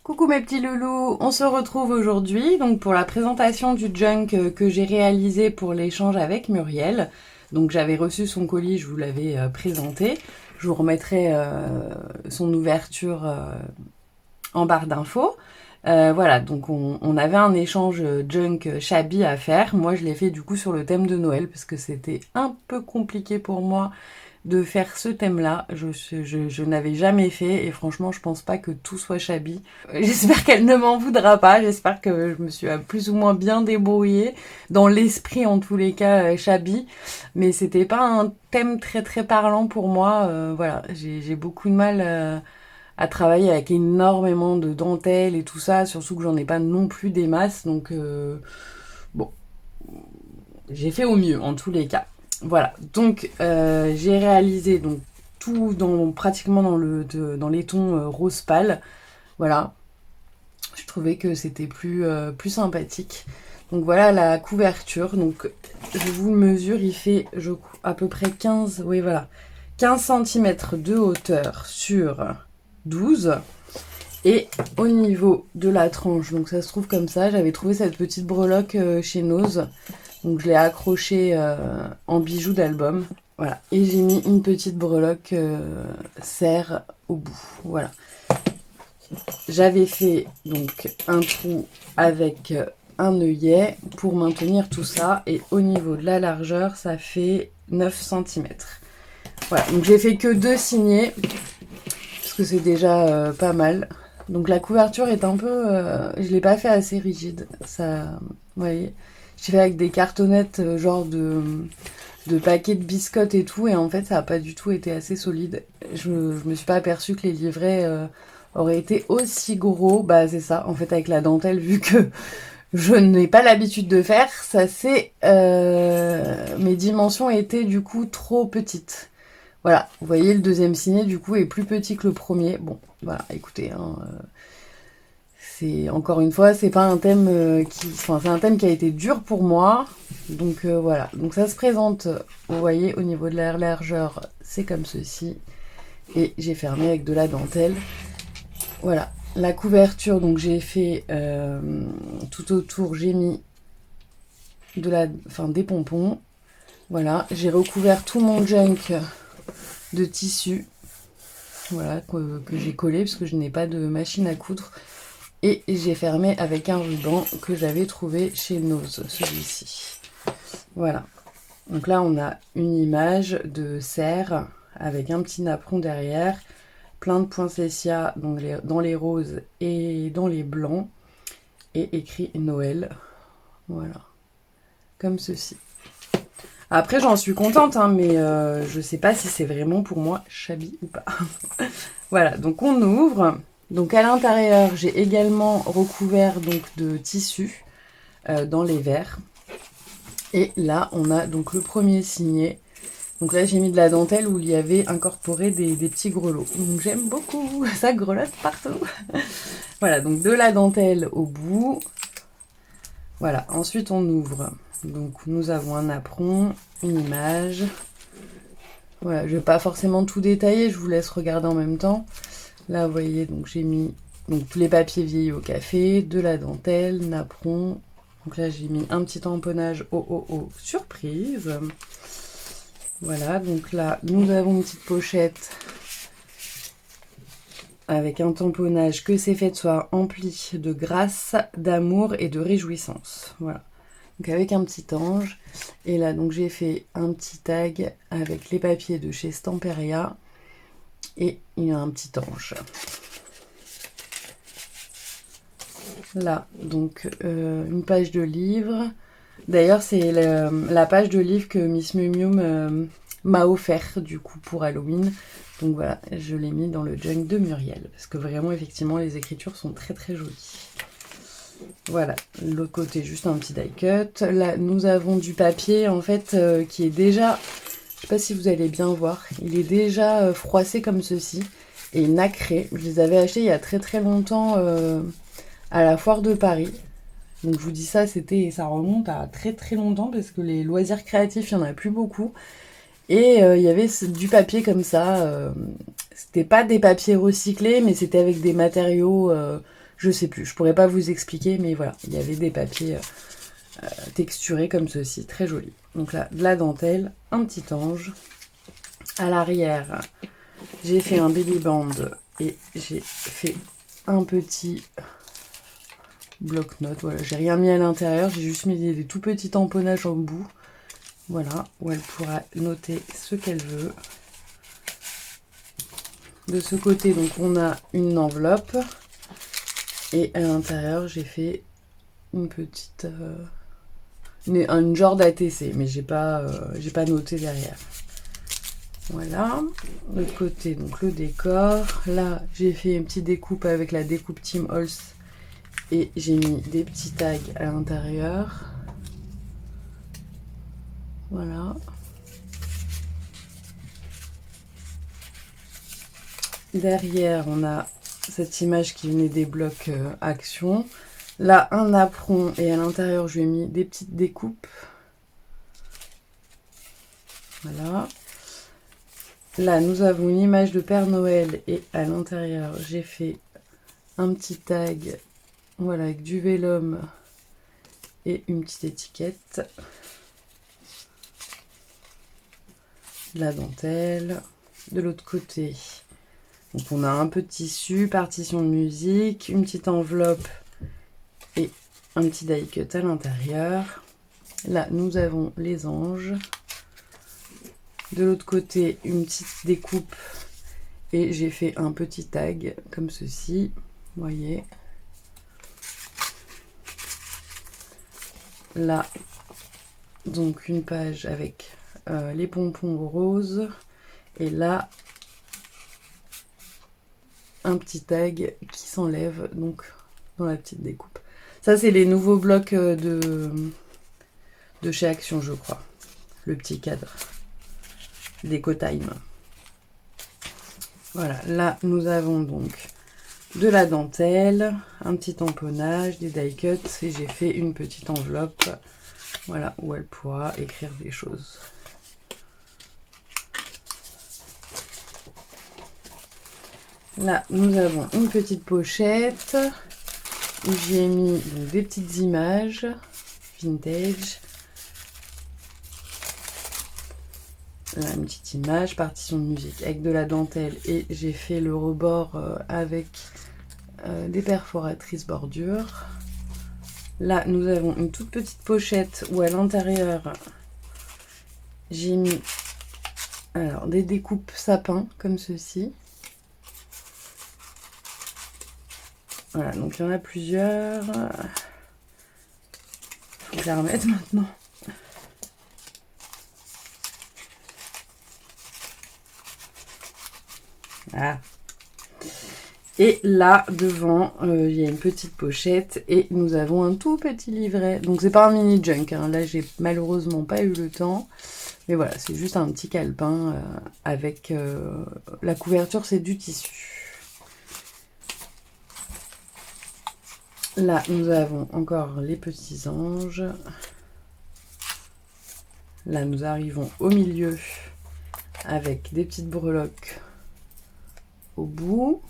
Coucou mes petits loulous, on se retrouve aujourd'hui donc pour la présentation du junk que j'ai réalisé pour l'échange avec Muriel. Donc j'avais reçu son colis, je vous l'avais présenté. Je vous remettrai son ouverture en barre d'infos. Voilà, donc on avait un échange junk shabby à faire. Moi je l'ai fait du coup sur le thème de Noël parce que c'était un peu compliqué pour moi de faire ce thème-là. Je n'avais jamais fait et franchement, je pense pas que tout soit shabby. J'espère qu'elle ne m'en voudra pas. J'espère que je me suis plus ou moins bien débrouillée dans l'esprit, en tous les cas, shabby. Mais c'était pas un thème très très parlant pour moi. Voilà, j'ai beaucoup de mal à travailler avec énormément de dentelles et tout ça. Surtout que j'en ai pas non plus des masses. Donc bon, j'ai fait au mieux en tous les cas. Voilà, donc j'ai réalisé donc tout pratiquement dans les tons rose pâle. Voilà, je trouvais que c'était plus sympathique. Donc voilà la couverture. Donc je vous le mesure, il fait à peu près 15, oui voilà, 15 cm de hauteur sur 12. Et au niveau de la tranche, donc ça se trouve comme ça, j'avais trouvé cette petite breloque chez Nose. Donc je l'ai accroché en bijoux d'album. Voilà. Et j'ai mis une petite breloque serre au bout. Voilà. J'avais fait donc un trou avec un œillet pour maintenir tout ça. Et au niveau de la largeur, ça fait 9 cm. Voilà. Donc j'ai fait que 2 signés. Parce que c'est déjà pas mal. Donc la couverture est un peu... je l'ai pas fait assez rigide. Ça... Vous voyez, j'ai fait avec des cartonnettes genre de paquets de biscottes et tout, et en fait ça a pas du tout été assez solide. Je me suis pas aperçue que les livrets auraient été aussi gros. Bah c'est ça, en fait avec la dentelle, vu que je n'ai pas l'habitude de faire, ça c'est... mes dimensions étaient du coup trop petites. Voilà, vous voyez le deuxième signet du coup est plus petit que le premier. Bon, voilà, écoutez, hein, c'est encore une fois, c'est pas un thème c'est un thème qui a été dur pour moi. Donc voilà, donc ça se présente, vous voyez, au niveau de la largeur, c'est comme ceci. Et j'ai fermé avec de la dentelle. Voilà, la couverture, donc j'ai fait tout autour, j'ai mis des pompons. Voilà, j'ai recouvert tout mon junk de tissu. Voilà, que j'ai collé parce que je n'ai pas de machine à coudre. Et j'ai fermé avec un ruban que j'avais trouvé chez Nose, celui-ci. Voilà. Donc là, on a une image de serre avec un petit napperon derrière, plein de poinsettias dans les roses et dans les blancs, et écrit Noël. Voilà. Comme ceci. Après, j'en suis contente, hein, mais je sais pas si c'est vraiment pour moi shabby ou pas. Voilà, donc on ouvre. Donc à l'intérieur, j'ai également recouvert donc de tissu dans les verres. Et là, on a donc le premier signet. Donc là, j'ai mis de la dentelle où il y avait incorporé des petits grelots. Donc j'aime beaucoup, ça grelotte partout. Voilà, donc de la dentelle au bout. Voilà, ensuite on ouvre. Donc nous avons un napperon, une image. Voilà, je vais pas forcément tout détailler, je vous laisse regarder en même temps. Là, vous voyez, donc j'ai mis tous les papiers vieillis au café, de la dentelle, napperon. Donc là, j'ai mis un petit tamponnage surprise. Voilà, donc là, nous avons une petite pochette avec un tamponnage que ces fêtes soient emplies de grâce, d'amour et de réjouissance. Voilà. Donc avec un petit ange. Et là, donc j'ai fait un petit tag avec les papiers de chez Stamperia. Et il y a un petit ange. Là, donc une page de livre. D'ailleurs, c'est la page de livre que Miss Miu Miu m'a offert du coup pour Halloween. Donc voilà, je l'ai mis dans le junk de Muriel. Parce que vraiment, effectivement, les écritures sont très très jolies. Voilà, l'autre côté, juste un petit die cut. Là, nous avons du papier, en fait, qui est déjà... Je sais pas si vous allez bien voir. Il est déjà froissé comme ceci. Et nacré. Je les avais achetés il y a très très longtemps à la foire de Paris. Donc je vous dis ça, ça remonte à très très longtemps parce que les loisirs créatifs, il n'y en a plus beaucoup. Et il y avait du papier comme ça. C'était pas des papiers recyclés, mais c'était avec des matériaux Je sais plus, je pourrais pas vous expliquer, mais voilà, il y avait des papiers texturés comme ceci, très jolis. Donc là, de la dentelle, un petit ange. À l'arrière, j'ai fait un baby band et j'ai fait un petit bloc-notes. Voilà, j'ai rien mis à l'intérieur, j'ai juste mis des tout petits tamponnages au bout. Voilà, où elle pourra noter ce qu'elle veut. De ce côté, donc, on a une enveloppe. Et à l'intérieur, j'ai fait une petite... une genre d'ATC, mais j'ai pas noté derrière. Voilà. De l'autre côté, donc le décor. Là, j'ai fait une petite découpe avec la découpe Team Holz. Et j'ai mis des petits tags à l'intérieur. Voilà. Derrière, on a cette image qui venait des blocs action. Là, un apron et à l'intérieur, je lui ai mis des petites découpes. Voilà. Là, nous avons une image de Père Noël et à l'intérieur, j'ai fait un petit tag, voilà, avec du vélum et une petite étiquette. La dentelle. De l'autre côté, donc on a un peu de tissu, partition de musique, une petite enveloppe et un petit die cut à l'intérieur. Là, nous avons les anges. De l'autre côté, une petite découpe et j'ai fait un petit tag comme ceci, vous voyez. Là, donc une page avec les pompons roses et là, un petit tag qui s'enlève donc dans la petite découpe. Ça, c'est les nouveaux blocs de chez Action, je crois. Le petit cadre. Déco Time. Voilà, là, nous avons donc de la dentelle, un petit tamponnage, des die cuts et j'ai fait une petite enveloppe, voilà, où elle pourra écrire des choses. Là, nous avons une petite pochette où j'ai mis donc, des petites images vintage. Là, une petite image, partition de musique avec de la dentelle et j'ai fait le rebord avec des perforatrices bordures. Là, nous avons une toute petite pochette où à l'intérieur, j'ai mis alors, des découpes sapin comme ceci. Voilà, donc il y en a plusieurs. Faut que je la remette maintenant. Ah. Et là, devant, il y a une petite pochette et nous avons un tout petit livret. Donc, c'est pas un mini junk. Hein. Là, j'ai malheureusement pas eu le temps. Mais voilà, c'est juste un petit calepin avec la couverture, c'est du tissu. Là, nous avons encore les petits anges. Là, nous arrivons au milieu avec des petites breloques au bout.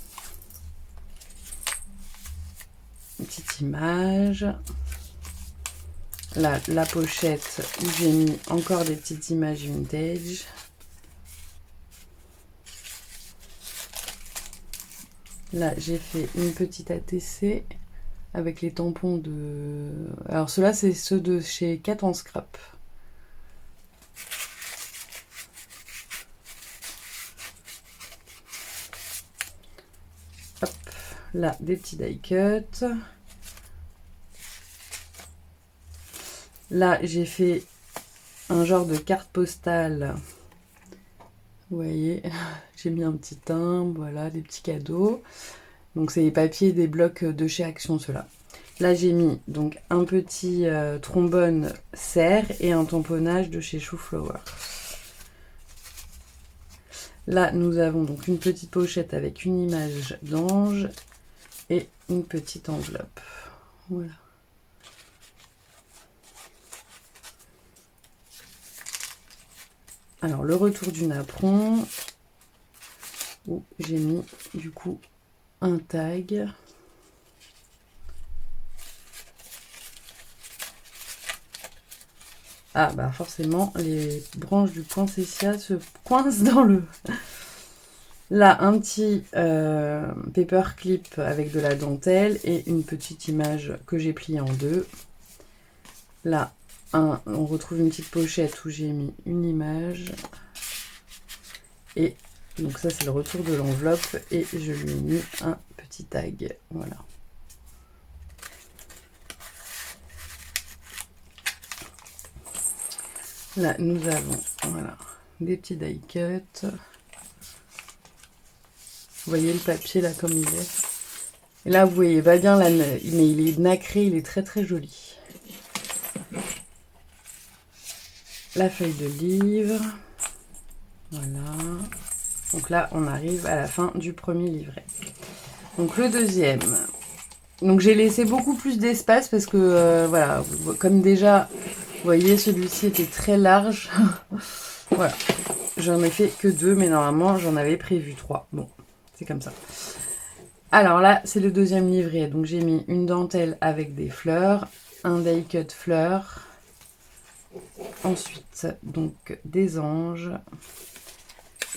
Une petite image. Là, la pochette où j'ai mis encore des petites images vintage. Là, j'ai fait une petite ATC avec les tampons de... Alors, ceux-là, c'est ceux de chez Cat en Scrap. Hop, là, des petits die cuts. Là, j'ai fait un genre de carte postale. Vous voyez, j'ai mis un petit timbre, voilà, des petits cadeaux. Donc, c'est les papiers des blocs de chez Action, ceux-là. Là, j'ai mis donc un petit trombone serre et un tamponnage de chez Shoeflower. Là, nous avons donc une petite pochette avec une image d'ange et une petite enveloppe. Voilà. Alors, le retour du napperon, où j'ai mis du coup un tag. Ah bah forcément, les branches du poinsettia se coincent dans le... Là, un petit paperclip avec de la dentelle et une petite image que j'ai pliée en deux. Là, on retrouve une petite pochette où j'ai mis une image. Et donc ça, c'est le retour de l'enveloppe. Et je lui ai mis un petit tag. Voilà. Là, nous avons voilà, des petits die cuts. Vous voyez le papier là comme il est. Et là, vous voyez pas bien, là, mais il est nacré, il est très très joli. La feuille de livre. Voilà. Donc là, on arrive à la fin du premier livret. Donc le deuxième. Donc j'ai laissé beaucoup plus d'espace parce que, voilà, comme déjà, vous voyez, celui-ci était très large. Voilà. J'en ai fait que 2, mais normalement, j'en avais prévu 3. Bon, c'est comme ça. Alors là, c'est le deuxième livret. Donc j'ai mis une dentelle avec des fleurs, un die cut fleurs. Ensuite, donc des anges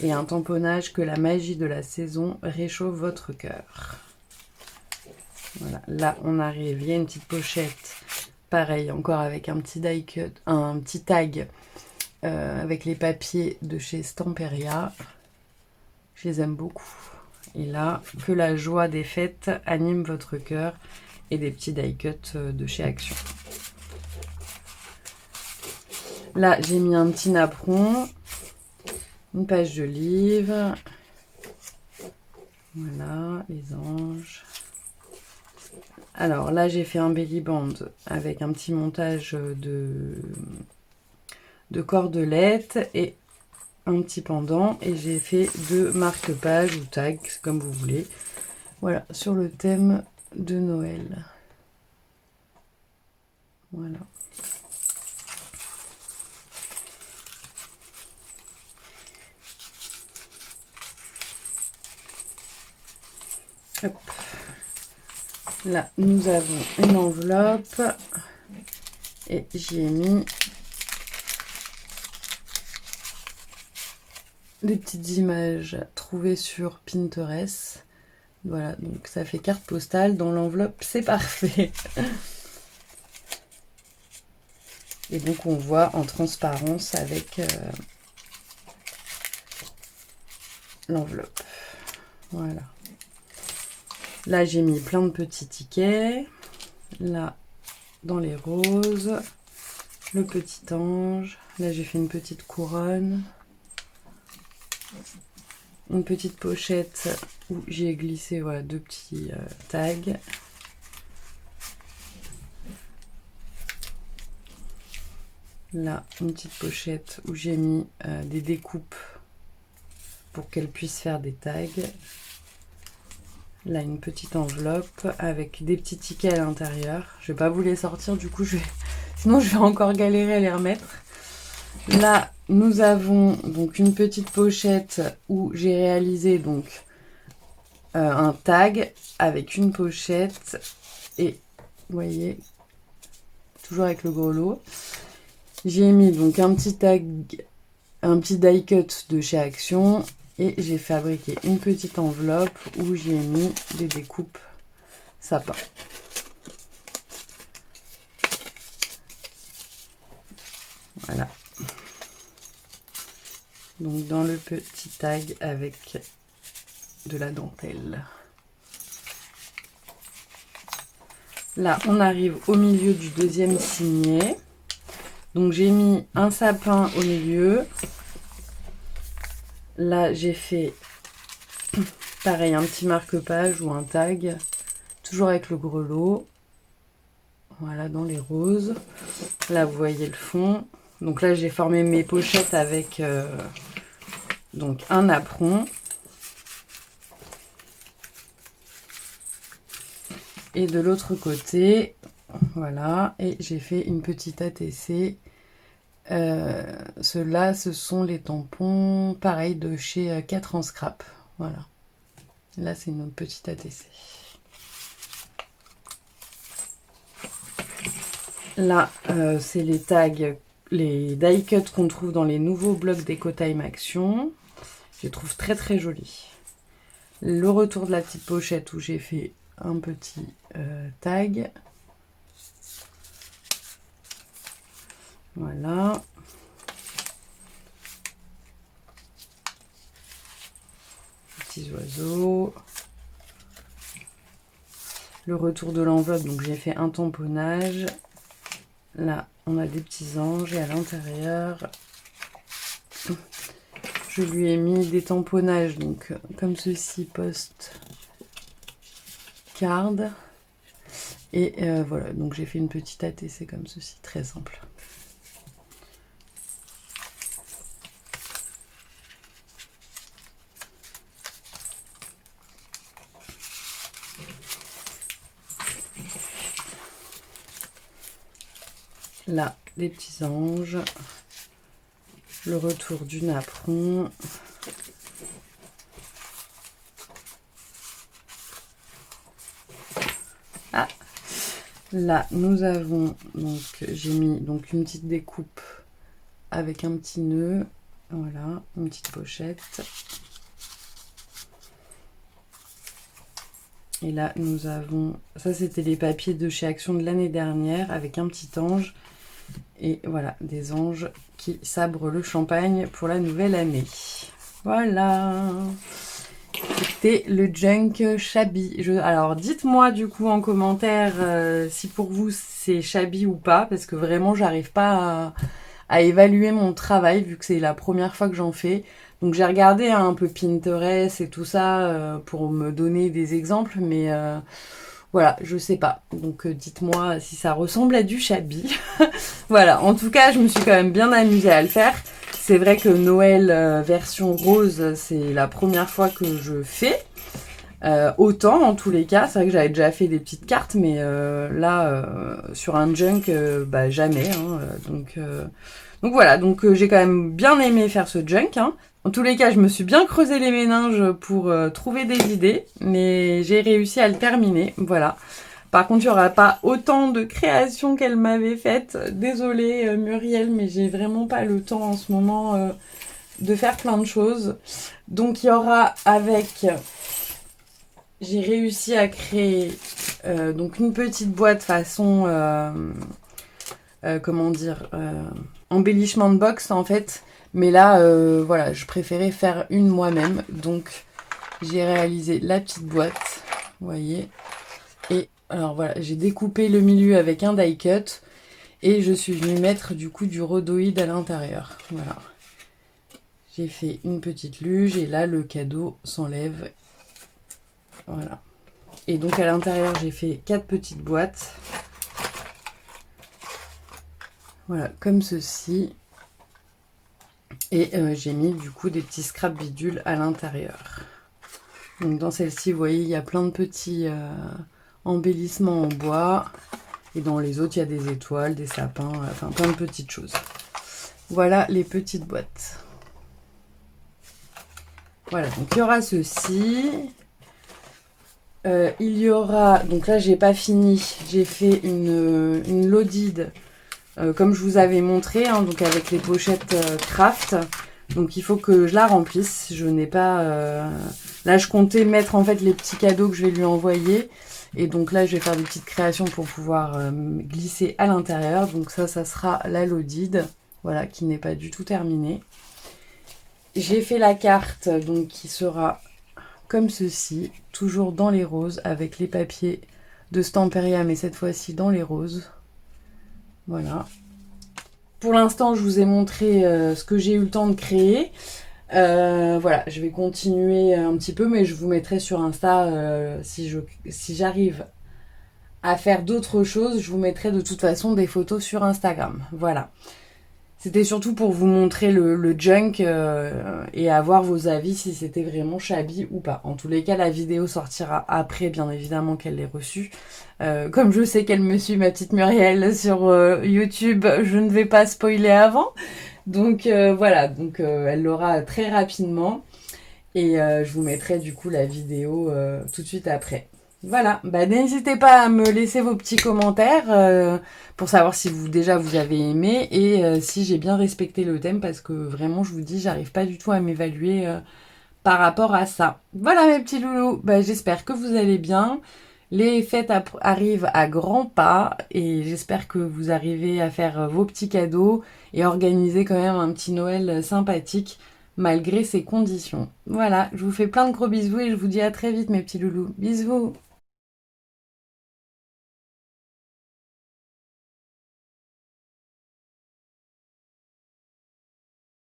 et un tamponnage que la magie de la saison réchauffe votre cœur. Voilà, là on arrive, il y a une petite pochette, pareil, encore avec un petit die cut, un petit tag avec les papiers de chez Stamperia. Je les aime beaucoup. Et là, que la joie des fêtes anime votre cœur et des petits die cut de chez Action. Là, j'ai mis un petit napperon, une page de livre. Voilà, les anges. Alors là, j'ai fait un belly band avec un petit montage de cordelettes et un petit pendant. Et j'ai fait 2 marque-pages ou tags, comme vous voulez. Voilà, sur le thème de Noël. Voilà. Hop. Là, nous avons une enveloppe et j'y ai mis des petites images trouvées sur Pinterest. Voilà, donc ça fait carte postale dans l'enveloppe, c'est parfait. Et donc on voit en transparence avec l'enveloppe. Voilà. Là, j'ai mis plein de petits tickets. Là, dans les roses, le petit ange. Là, j'ai fait une petite couronne. Une petite pochette où j'ai glissé voilà, 2 petits tags. Là, une petite pochette où j'ai mis des découpes pour qu'elle puisse faire des tags. Là, une petite enveloppe avec des petits tickets à l'intérieur. Je vais pas vous les sortir, du coup, sinon je vais encore galérer à les remettre. Là, nous avons donc une petite pochette où j'ai réalisé donc un tag avec une pochette et vous voyez, toujours avec le gros lot. J'ai mis donc un petit tag, un petit die cut de chez Action. Et j'ai fabriqué une petite enveloppe où j'ai mis des découpes sapin. Voilà. Donc dans le petit tag avec de la dentelle. Là, on arrive au milieu du deuxième signet. Donc j'ai mis un sapin au milieu. Là, j'ai fait pareil, un petit marque-page ou un tag, toujours avec le grelot. Voilà, dans les roses. Là, vous voyez le fond. Donc là, j'ai formé mes pochettes avec donc un napperon. Et de l'autre côté, voilà, et j'ai fait une petite ATC. Ceux-là, ce sont les tampons, pareil, de chez 4 en scrap. Voilà. Là, c'est une autre petite ATC. Là, c'est les tags les die cuts qu'on trouve dans les nouveaux blocs d'EcoTime Action. Je les trouve très très jolis. Le retour de la petite pochette où j'ai fait un petit tag. Voilà. Petits oiseaux. Le retour de l'enveloppe, donc j'ai fait un tamponnage. Là, on a des petits anges et à l'intérieur, je lui ai mis des tamponnages, donc comme ceci, post-card. Et voilà, donc j'ai fait une petite ATC comme ceci, très simple. Là, les petits anges, le retour du napperon, ah, là nous avons donc j'ai mis donc une petite découpe avec un petit nœud, voilà, une petite pochette. Et là nous avons, ça c'était les papiers de chez Action de l'année dernière avec un petit ange. Et voilà, des anges qui sabrent le champagne pour la nouvelle année. Voilà. C'était le junk shabby. Alors, dites-moi du coup en commentaire si pour vous c'est shabby ou pas, parce que vraiment, j'arrive pas à évaluer mon travail, vu que c'est la première fois que j'en fais. Donc, j'ai regardé un peu Pinterest et tout ça pour me donner des exemples, mais... voilà, je sais pas. Donc dites-moi si ça ressemble à du shabby. Voilà, en tout cas, je me suis quand même bien amusée à le faire. C'est vrai que Noël version rose, c'est la première fois que je fais. Autant en tous les cas, c'est vrai que j'avais déjà fait des petites cartes, mais là, sur un junk, bah jamais. Hein, donc voilà, donc j'ai quand même bien aimé faire ce junk. Hein. En tous les cas, je me suis bien creusé les méninges pour trouver des idées, mais j'ai réussi à le terminer, voilà. Par contre, il n'y aura pas autant de créations qu'elle m'avait faites. Désolée Muriel, mais j'ai vraiment pas le temps en ce moment de faire plein de choses. Donc il y aura avec... J'ai réussi à créer donc une petite boîte façon... comment dire embellishment box en fait. Mais là, voilà, je préférais faire une moi-même. Donc, j'ai réalisé la petite boîte. Vous voyez. Et alors voilà, j'ai découpé le milieu avec un die cut. Et je suis venue mettre du coup du rhodoïde à l'intérieur. Voilà. J'ai fait une petite luge et là, le cadeau s'enlève. Voilà. Et donc, à l'intérieur, j'ai fait 4 petites boîtes. Voilà, comme ceci. Et j'ai mis du coup des petits scraps bidules à l'intérieur. Donc dans celle-ci, vous voyez, il y a plein de petits embellissements en bois. Et dans les autres, il y a des étoiles, des sapins, enfin plein de petites choses. Voilà les petites boîtes. Voilà, donc il y aura ceci. Il y aura, donc là j'ai pas fini, j'ai fait une loaded. Comme je vous avais montré, hein, donc avec les pochettes craft. Donc il faut que je la remplisse. Je n'ai pas... Là, je comptais mettre en fait les petits cadeaux que je vais lui envoyer. Et donc là, je vais faire des petites créations pour pouvoir glisser à l'intérieur. Donc ça sera la loaded. Voilà, qui n'est pas du tout terminée. J'ai fait la carte, donc qui sera comme ceci. Toujours dans les roses, avec les papiers de Stamperia, mais cette fois-ci dans les roses. Voilà. Pour l'instant, je vous ai montré ce que j'ai eu le temps de créer. Voilà, je vais continuer un petit peu, mais je vous mettrai sur Insta si j'arrive à faire d'autres choses. Je vous mettrai de toute façon des photos sur Instagram. Voilà. C'était surtout pour vous montrer le junk et avoir vos avis si c'était vraiment shabby ou pas. En tous les cas, la vidéo sortira après, bien évidemment qu'elle l'ait reçue. Comme je sais qu'elle me suit, ma petite Muriel, sur YouTube, je ne vais pas spoiler avant. Donc voilà, donc elle l'aura très rapidement. Et je vous mettrai du coup la vidéo tout de suite après. Voilà, bah n'hésitez pas à me laisser vos petits commentaires pour savoir si vous avez aimé et si j'ai bien respecté le thème parce que vraiment je vous dis j'arrive pas du tout à m'évaluer par rapport à ça. Voilà mes petits loulous, bah, j'espère que vous allez bien. Les fêtes arrivent à grands pas et j'espère que vous arrivez à faire vos petits cadeaux et organiser quand même un petit Noël sympathique malgré ces conditions. Voilà, je vous fais plein de gros bisous et je vous dis à très vite mes petits loulous. Bisous!